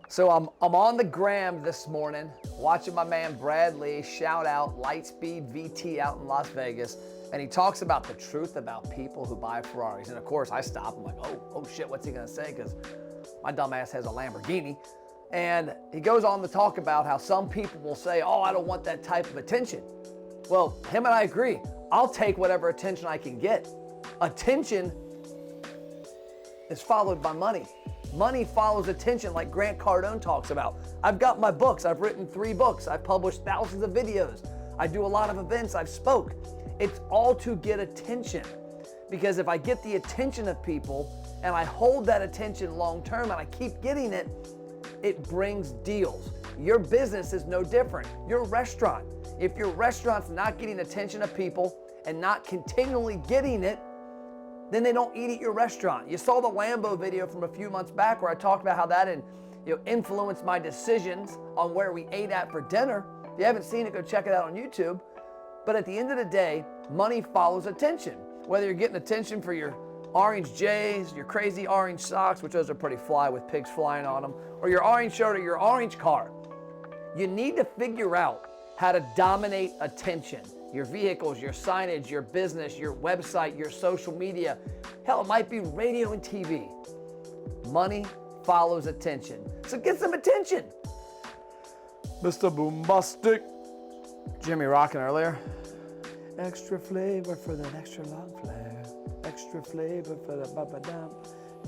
So I'm on the gram this morning watching my man Bradley, shout out Lightspeed VT out in Las Vegas, and he talks about the truth about people who buy Ferraris. And of course I stop, I'm like, oh shit, what's he gonna say? Because my dumb ass has a Lamborghini. And he goes on to talk about how some people will say, oh, I don't want that type of attention. Well, him and I agree. I'll take whatever attention I can get. Attention is followed by money. Money follows attention, like Grant Cardone talks about. I've got my books. I've written 3 books. I've published thousands of videos. I do a lot of events. I've spoke. It's all to get attention. Because if I get the attention of people and I hold that attention long term and I keep getting it, it brings deals. Your business is no different. Your restaurant. If your restaurant's not getting attention of people and not continually getting it, then they don't eat at your restaurant. You saw the Lambo video from a few months back where I talked about how that influenced my decisions on where we ate at for dinner. If you haven't seen it, go check it out on YouTube. But at the end of the day, money follows attention. Whether you're getting attention for your orange J's, your crazy orange socks, which those are pretty fly with pigs flying on them, or your orange shirt or your orange car, you need to figure out how to dominate attention. Your vehicles, your signage, your business, your website, your social media. Hell, it might be radio and TV. Money follows attention. So get some attention. Mr. Boombastic. Jimmy rocking earlier. Extra flavor for that extra long flare. Extra flavor for the ba-ba-dum.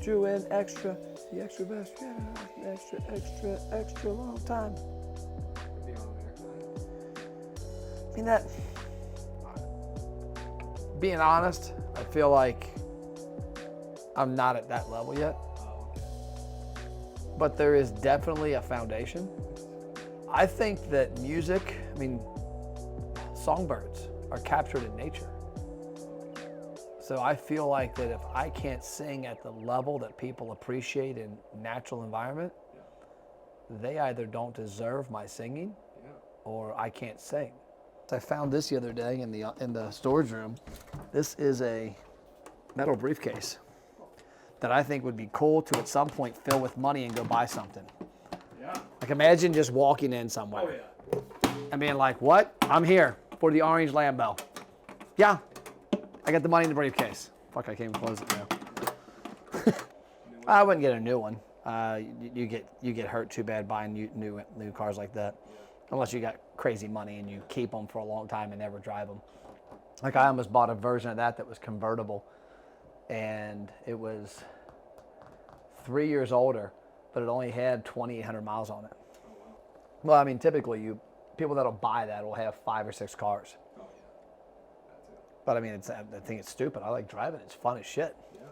Drew in extra, the extra best, yeah, extra long time. I mean that. Being honest, I feel like I'm not at that level yet. But there is definitely a foundation. I think that music, songbirds are captured in nature. So I feel like that if I can't sing at the level that people appreciate in natural environment, they either don't deserve my singing or I can't sing. I found this the other day in the storage room. This is a metal briefcase that I think would be cool to at some point fill with money and go buy something. Yeah. Like imagine just walking in somewhere. Oh, yeah. And being like, what? I'm here for the orange Lambo. Yeah, I got the money in the briefcase. Fuck, I can't even close it now. I wouldn't get a new one. You get hurt too bad buying new cars like that. Unless you got crazy money and you keep them for a long time and never drive them. Like I almost bought a version of that was convertible, and it was 3 years older, but it only had 2,800 miles on it. Well, typically people that'll buy that will have 5 or 6 cars. But I think it's stupid. I like driving it. It's fun as shit. Yeah.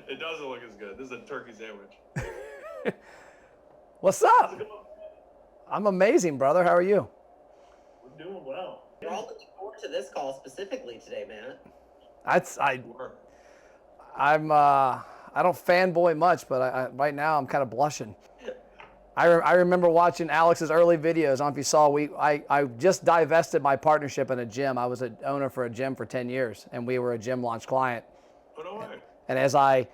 It doesn't look as good. This is a turkey sandwich. What's up? I'm amazing, brother. How are you? We're doing well. We're all looking forward to this call specifically today, man. I don't fanboy much, but right now I'm kind of blushing. I remember watching Alex's early videos. I don't know if you saw, I just divested my partnership in a gym. I was an owner for a gym for 10 years, and we were a gym launch client. Put away. And as I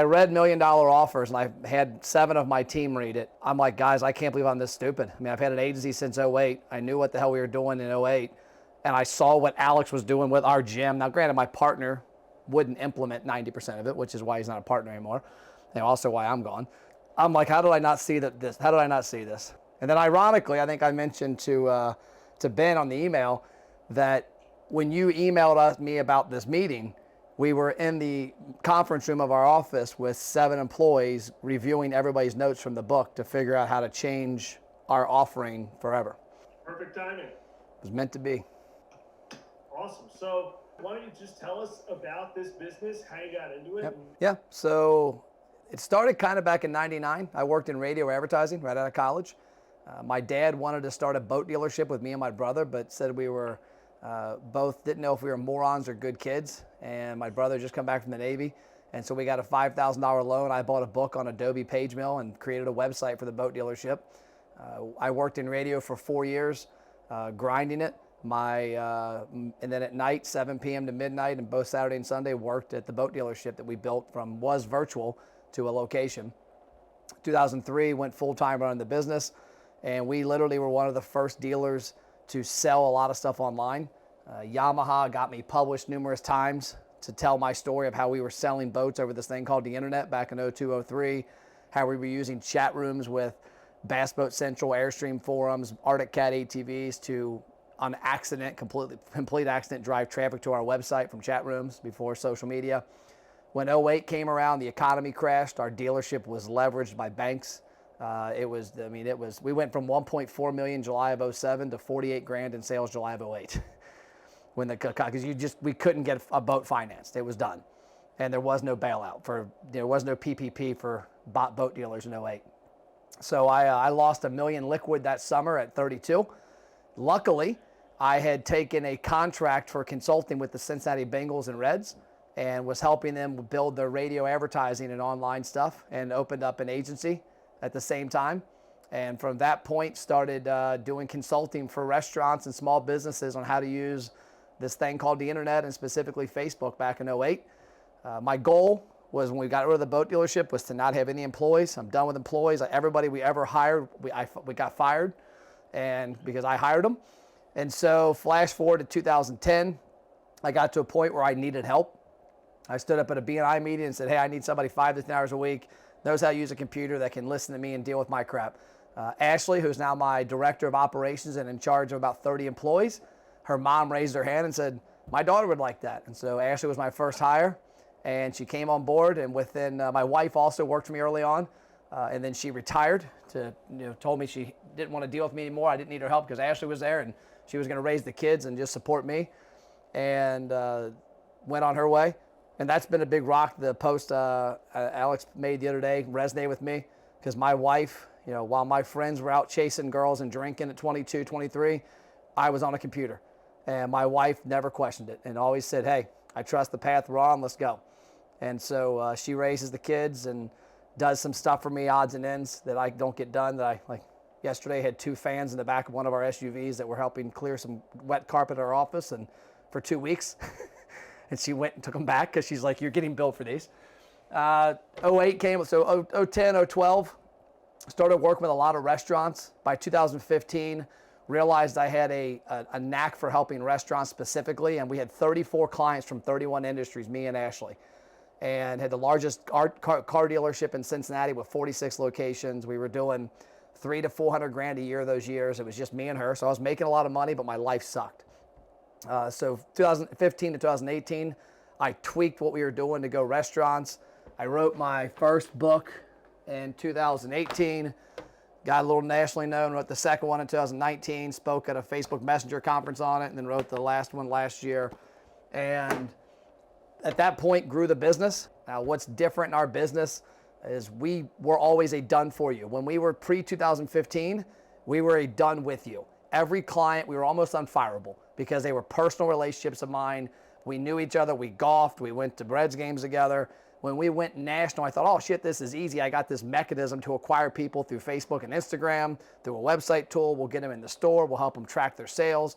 read $1 Million Offers, and I had 7 of my team read it, I'm like, guys, I can't believe I'm this stupid. I've had an agency since 2008. I knew what the hell we were doing in 2008, and I saw what Alex was doing with our gym. Now, granted, my partner wouldn't implement 90% of it, which is why he's not a partner anymore, and also why I'm gone. I'm like, how did I not see this? How did I not see this? And then ironically, I think I mentioned to Ben on the email that when you emailed me about this meeting, we were in the conference room of our office with 7 employees reviewing everybody's notes from the book to figure out how to change our offering forever. Perfect timing. It was meant to be. Awesome. So why don't you just tell us about this business, how you got into it? Yep. Yeah, so it started kind of back in '99. I worked in radio advertising right out of college. My dad wanted to start a boat dealership with me and my brother, but said we were both didn't know if we were morons or good kids. And my brother just come back from the Navy. And so we got a $5,000 loan. I bought a book on Adobe Page Mill and created a website for the boat dealership. I worked in radio for 4 years, grinding it. And then at night, 7 p.m. to midnight, and both Saturday and Sunday, worked at the boat dealership that we built was virtual to a location. 2003, went full-time running the business, and we literally were one of the first dealers to sell a lot of stuff online. Yamaha got me published numerous times to tell my story of how we were selling boats over this thing called the internet back in 02, 03, how we were using chat rooms with Bass Boat Central, Airstream forums, Arctic Cat ATVs to, on accident, complete accident, drive traffic to our website from chat rooms before social media. When 08 came around, the economy crashed. Our dealership was leveraged by banks. We went from 1.4 million July of 07 to 48 grand in sales July of 08. Because we couldn't get a boat financed. It was done. And there was no bailout there was no PPP for boat dealers in 08. So I lost $1 million liquid that summer at 32. Luckily, I had taken a contract for consulting with the Cincinnati Bengals and Reds and was helping them build their radio advertising and online stuff, and opened up an agency at the same time. And from that point, started doing consulting for restaurants and small businesses on how to use this thing called the internet, and specifically Facebook back in 08. My goal was, when we got rid of the boat dealership, was to not have any employees. I'm done with employees. Everybody we ever hired, we got fired, and because I hired them. And so flash forward to 2010, I got to a point where I needed help. I stood up at a BNI meeting and said, hey, I need somebody 5 to 10 hours a week, knows how to use a computer, that can listen to me and deal with my crap. Ashley, who's now my director of operations and in charge of about 30 employees, her mom raised her hand and said, my daughter would like that. And so Ashley was my first hire, and she came on board. And within, my wife also worked for me early on, and then she retired told me she didn't want to deal with me anymore. I didn't need her help because Ashley was there, and she was going to raise the kids and just support me, and went on her way. And that's been a big rock. The post Alex made the other day resonated with me, because my wife, while my friends were out chasing girls and drinking at 22, 23, I was on a computer. And my wife never questioned it and always said, hey, I trust the path we're on, let's go. And so she raises the kids and does some stuff for me, odds and ends, that I don't get done. That I, like yesterday, had 2 fans in the back of one of our SUVs that were helping clear some wet carpet at our office, and for 2 weeks. And she went and took them back because she's like, you're getting billed for these. 08 came, so 010, 012, started working with a lot of restaurants. By 2015, realized I had a knack for helping restaurants specifically, and we had 34 clients from 31 industries, me and Ashley, and had the largest car dealership in Cincinnati with 46 locations. We were doing $300 to $400 grand a year those years. It was just me and her, so I was making a lot of money, but my life sucked. So 2015 to 2018, I tweaked what we were doing to go restaurants. I wrote my first book in 2018, got a little nationally known, wrote the second one in 2019, spoke at a Facebook Messenger conference on it, and then wrote the last one last year. And at that point, grew the business. Now, what's different in our business is we were always a done for you. When we were pre-2015, we were a done with you. Every client, we were almost unfireable because they were personal relationships of mine. We knew each other. We golfed. We went to Reds games together. When we went national, I thought, oh, shit, this is easy. I got this mechanism to acquire people through Facebook and Instagram, through a website tool. We'll get them in the store. We'll help them track their sales.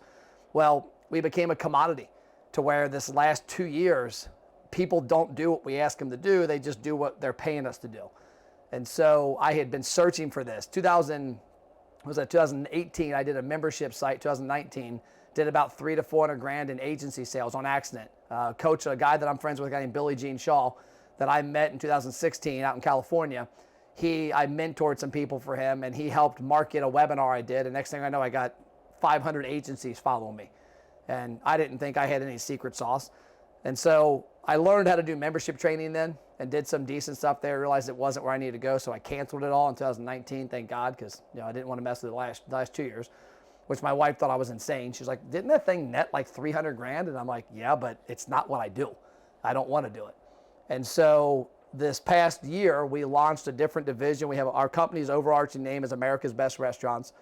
Well, we became a commodity to where this last 2 years, people don't do what we ask them to do. They just do what they're paying us to do. And so I had been searching for this. 2018, I did a membership site. 2019, did about $300 to $400 grand in agency sales on accident. Coach, a guy that I'm friends with, a guy named Billy Jean Shaw, that I met in 2016 out in California. I mentored some people for him, and he helped market a webinar I did. And next thing I know, I got 500 agencies following me. And I didn't think I had any secret sauce. And so I learned how to do membership training then, and did some decent stuff there. Realized it wasn't where I needed to go, so I canceled it all in 2019. Thank God, because I didn't want to mess with the last 2 years, which my wife thought I was insane. She's like, "Didn't that thing net like 300 grand?" And I'm like, "Yeah, but it's not what I do. I don't want to do it." And so this past year, we launched a different division. We have our company's overarching name is America's Best Restaurants.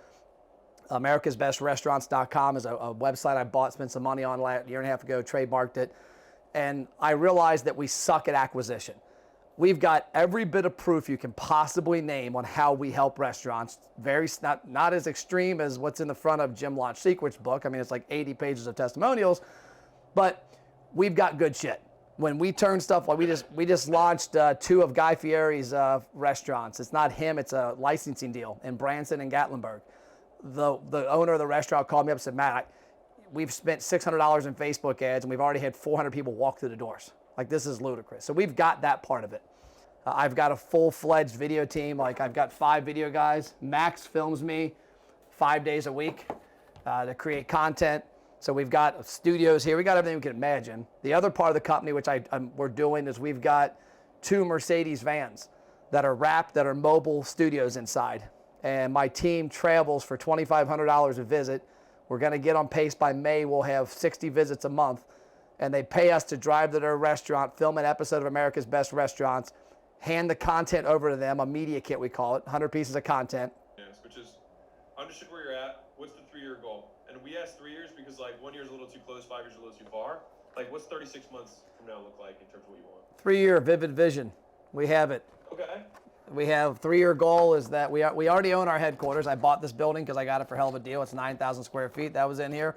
AmericansBestRestaurants.com is a website I bought, spent some money on a year and a half ago, trademarked it. And I realized that we suck at acquisition. We've got every bit of proof you can possibly name on how we help restaurants. Not as extreme as what's in the front of Jim Launch Secrets book. I mean, it's like 80 pages of testimonials, but we've got good shit. when we turn stuff, like we just launched 2 of Guy Fieri's restaurants. It's not him, it's a licensing deal in Branson and Gatlinburg. The owner of the restaurant called me up and said, Matt, we've spent $600 in Facebook ads and we've already had 400 people walk through the doors. Like, this is ludicrous. So we've got that part of it. I've got a full-fledged video team. Like, I've got 5 video guys. Max films me 5 days a week to create content. So we've got studios here. We got everything we can imagine. The other part of the company, which we're doing, is we've got 2 Mercedes vans that are wrapped, that are mobile studios inside. And my team travels for $2,500 a visit. We're going to get on pace by May. We'll have 60 visits a month. And they pay us to drive to their restaurant, film an episode of America's Best Restaurants, hand the content over to them, a media kit we call it, 100 pieces of content. Yes, which is, understood where you're at. What's the 3-year goal? And we asked 3 years because, like, 1 year is a little too close, 5 years is a little too far. Like, what's 36 months from now look like in terms of what you want? 3-year vivid vision. We have it. Okay. We have 3-year goal is that we already own our headquarters. I bought this building because I got it for hell of a deal. It's 9,000 square feet. That was in here.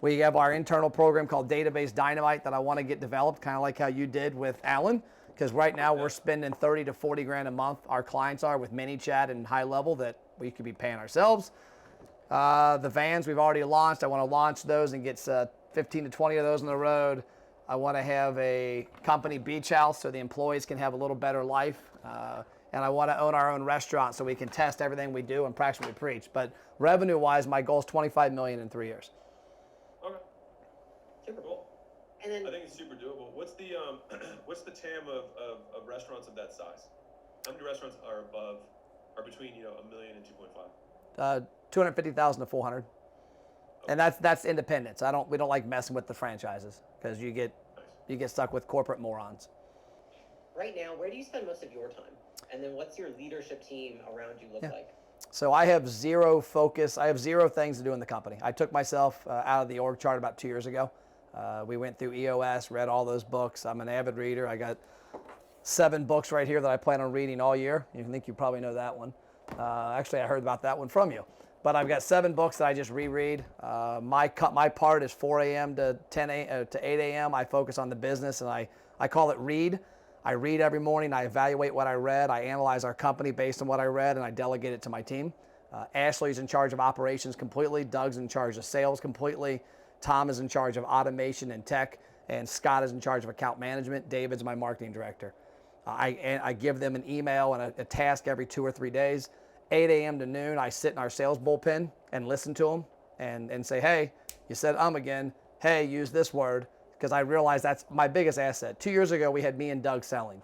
We have our internal program called Database Dynamite that I want to get developed, kind of like how you did with Alan. Because right now we're spending 30 to 40 grand a month. Our clients are with ManyChat and High Level that we could be paying ourselves. The vans we've already launched. I want to launch those and get 15 to 20 of those on the road. I want to have a company beach house so the employees can have a little better life. And I want to own our own restaurant so we can test everything we do and practice what we preach. But revenue-wise, my goal is $25 million in 3 years. Okay. Super Cool. And then I think it's super doable. What's the what's the TAM of restaurants of that size? How many restaurants are between, you know, $1 million and 2.5? 250,000 to 400, and that's independents. We don't like messing with the franchises because you get stuck with corporate morons. right now, where do you spend most of your time? And then what's your leadership team around you look like? So I have zero focus. I have 0 things to do in the company. I took myself out of the org chart about 2 years ago. We went through EOS, read all those books. I'm an avid reader. I got 7 books right here that I plan on reading all year. You think you probably know that one. Actually, I heard about that one from you. But I've got 7 books that I just reread. My part is 4 a.m. to 8 a.m. I focus on the business, and I call it read. I read every morning. I evaluate what I read. I analyze our company based on what I read, and I delegate it to my team. Ashley's in charge of operations completely. Doug's in charge of sales completely. Tom is in charge of automation and tech, and Scott is in charge of account management. David's my marketing director. I give them an email and a task every 2 or 3 days. 8 a.m. to noon, I sit in our sales bullpen and listen to them and say, hey, you said again. Hey, use this word, because I realize that's my biggest asset. 2 years ago, we had me and Doug selling,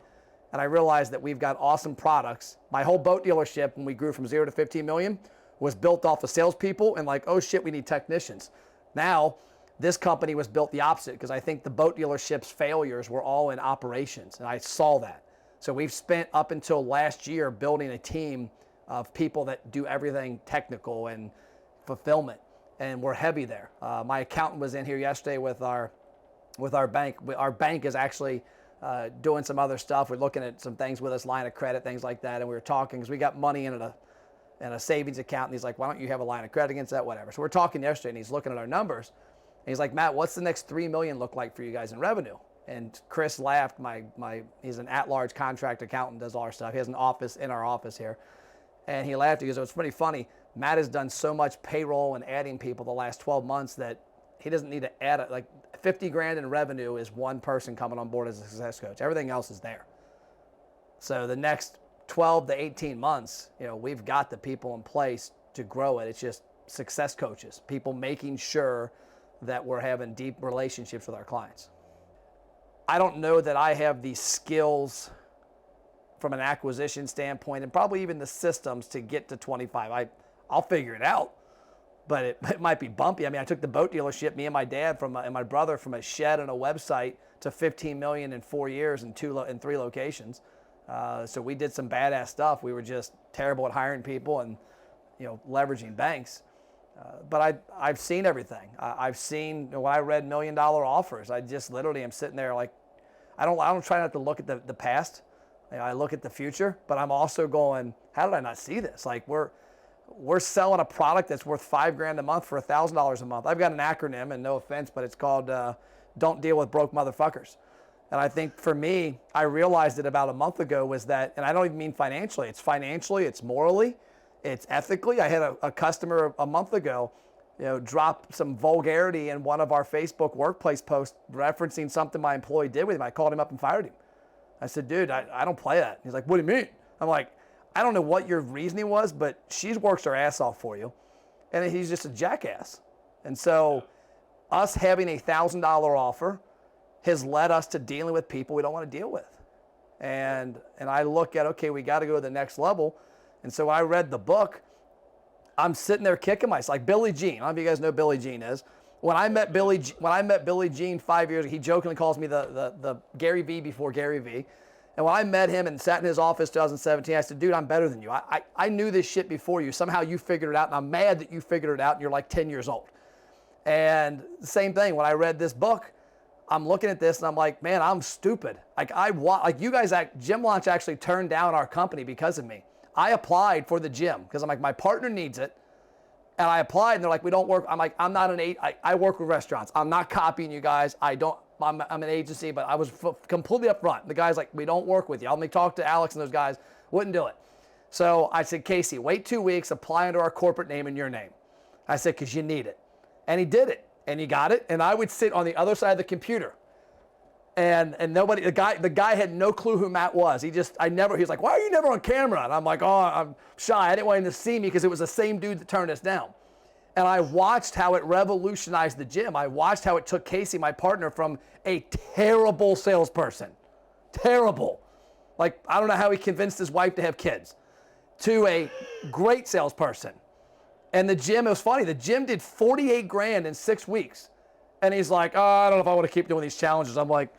and I realized that we've got awesome products. My whole boat dealership, when we grew from 0 to 15 million, was built off of salespeople and like, oh shit, we need technicians. Now, this company was built the opposite, because I think the boat dealership's failures were all in operations, and I saw that. So we've spent up until last year building a team of people that do everything technical and fulfillment, and we're heavy there. My accountant was in here yesterday with our bank. Our bank is actually doing some other stuff. We're looking at some things with us, line of credit, things like that, and we were talking because we got money in a savings account, and he's like, why don't you have a line of credit against that, whatever. So we're talking yesterday, and he's looking at our numbers, and he's like, Matt, what's the next 3 million look like for you guys in revenue? And Chris laughed. He's an at-large contract accountant, does all our stuff. He has an office in our office here. And he laughed. He goes, oh, it's pretty funny. Matt has done so much payroll and adding people the last 12 months that he doesn't need to add it. Like 50 grand in revenue is one person coming on board as a success coach. Everything else is there. So the next 12 to 18 months, we've got the people in place to grow it. It's just success coaches, people making sure that we're having deep relationships with our clients. I don't know that I have the skills from an acquisition standpoint, and probably even the systems to get to 25. I'll figure it out, but it might be bumpy. I mean, I took the boat dealership, me and my dad and my brother, from a shed and a website to 15 million in 4 years in 3 locations. So we did some badass stuff. We were just terrible at hiring people and leveraging banks. But I've seen everything. I've seen when I read $1 million offers. I just literally am sitting there like, I don't try not to look at the past. I look at the future, but I'm also going, how did I not see this? Like we're selling a product that's worth $5 grand a month for $1,000 a month. I've got an acronym, and no offense, but it's called "Don't Deal with Broke Motherfuckers." And I think for me, I realized it about a month ago was that, and I don't even mean financially, it's morally, it's ethically. I had a customer a month ago, drop some vulgarity in one of our Facebook workplace posts referencing something my employee did with him. I called him up and fired him. I said, dude, I don't play that. He's like, what do you mean? I'm like, I don't know what your reasoning was, but she works her ass off for you. And he's just a jackass. And so us having a $1,000 offer has led us to dealing with people we don't want to deal with. And I look at, okay, we got to go to the next level. And so when I read the book, I'm sitting there kicking myself. Like Billie Jean. I don't know if you guys know who Billie Jean is. When I met Billie Jean 5 years ago, he jokingly calls me the Gary V before Gary V. And when I met him and sat in his office 2017, I said, dude, I'm better than you. I knew this shit before you. Somehow you figured it out, and I'm mad that you figured it out and you're like 10 years old. And the same thing, when I read this book, I'm looking at this and I'm like, man, I'm stupid. Like you guys, Gym Launch actually turned down our company because of me. I applied for the gym because I'm like, my partner needs it. And I applied and they're like, we don't work. I'm like, I'm not I work with restaurants. I'm not copying you guys. I'm an agency, but I was completely upfront. The guy's like, we don't work with you. Let me talk to Alex and those guys. Wouldn't do it. So I said, Casey, wait 2 weeks, apply under our corporate name and your name. I said, because you need it. And he did it. And he got it. And I would sit on the other side of the computer. And nobody, the guy had no clue who Matt was. He was like, why are you never on camera? And I'm like, oh, I'm shy. I didn't want him to see me because it was the same dude that turned us down. And I watched how it revolutionized the gym. I watched how it took Casey, my partner, from a terrible salesperson, terrible. Like, I don't know how he convinced his wife to have kids, to a great salesperson. And the gym, it was funny, the gym did 48 grand in 6 weeks. And he's like, oh, I don't know if I want to keep doing these challenges. I'm like,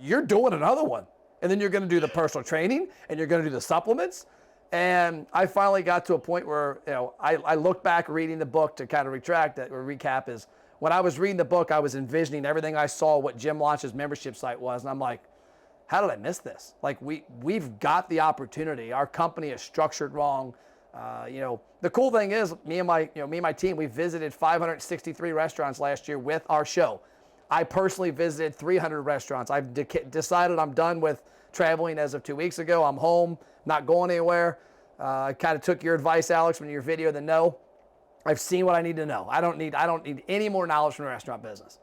you're doing another one. And then you're going to do the personal training and you're going to do the supplements. And I finally got to a point where, I look back reading the book to kind of retract that or recap is when I was reading the book, I was envisioning everything I saw what Gym Launch's membership site was. And I'm like, how did I miss this? Like we've got the opportunity. Our company is structured wrong. The cool thing is me and my team, we visited 563 restaurants last year with our show. I personally visited 300 restaurants. I've decided I'm done with traveling as of 2 weeks ago. I'm home, not going anywhere. I kind of took your advice, Alex, from your video, the no. I've seen what I need to know. I don't need any more knowledge from the restaurant business.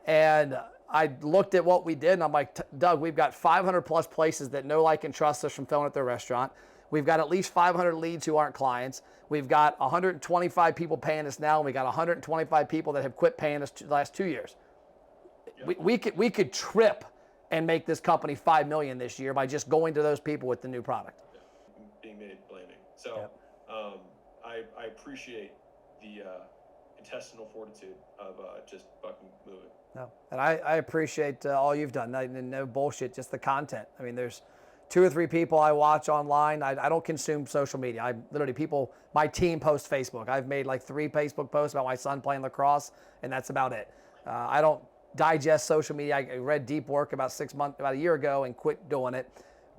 And I looked at what we did and I'm like, Doug, we've got 500 plus places that know, like, and trust us from filling at their restaurant. We've got at least 500 leads who aren't clients. We've got 125 people paying us now, and we got 125 people that have quit paying us the last 2 years. Yep. We could trip and make this company $5 million this year by just going to those people with the new product. Being made blaming. So yep. I appreciate the intestinal fortitude of just fucking moving. No, and I appreciate all you've done. No bullshit, just the content. I mean, there's 2 or 3 people I watch online. I don't consume social media. My team posts Facebook. I've made like 3 Facebook posts about my son playing lacrosse, and that's about it. I don't digest social media. I read Deep Work about a year ago and quit doing it.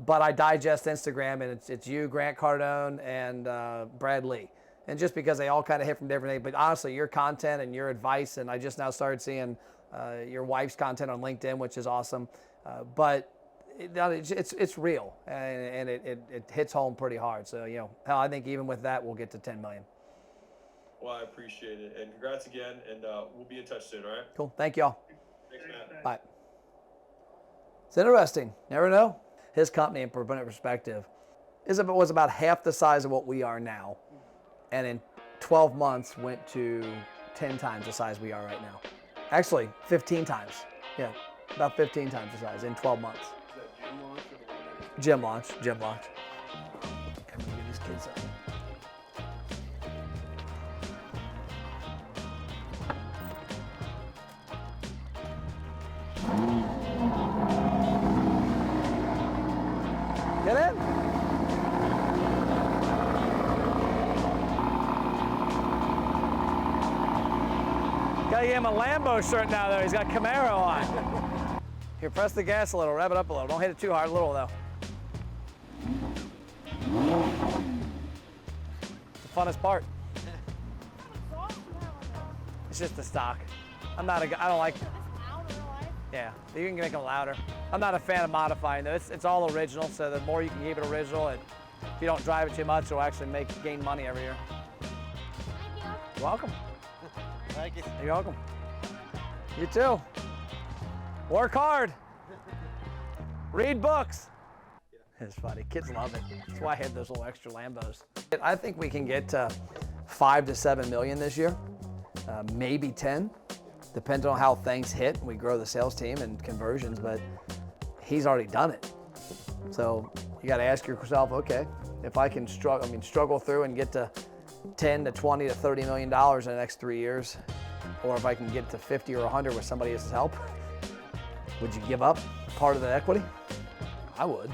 But I digest Instagram, and it's you, Grant Cardone, and Brad Lee. And just because they all kind of hit from different things, but honestly, your content and your advice, and I just now started seeing your wife's content on LinkedIn, which is awesome. But it's real, and it hits home pretty hard. So, hell, I think even with that, we'll get to 10 million. Well, I appreciate it. And congrats again, and we'll be in touch soon, all right? Cool. Thank you all. Thanks, Matt. Bye. It's interesting. Never know. His company, in perspective, was about half the size of what we are now, and in 12 months went to 10 times the size we are right now. Actually, 15 times. Yeah, about 15 times the size in 12 months. Gym launch. Come on, get these kids up. Get in. Gotta give him a Lambo shirt now, though. He's got Camaro on. Here, press the gas a little, rev it up a little. Don't hit it too hard, a little, though. It's the funnest part. It's just the stock. I don't like. Yeah, you can make them louder. I'm not a fan of modifying though. It's all original, so the more you can keep it original, if you don't drive it too much, it'll actually gain money every year. You're welcome. Thank you. You're welcome. You too. Work hard. Read books. It's funny. Kids love it. That's why I had those little extra Lambos. I think we can get to 5 to 7 million this year, maybe 10. Depends on how things hit. We grow the sales team and conversions, but he's already done it. So you got to ask yourself, okay, if I can struggle through and get to 10 to 20 to 30 million dollars in the next 3 years, or if I can get to 50 or 100 with somebody else's help, would you give up part of the equity? I would.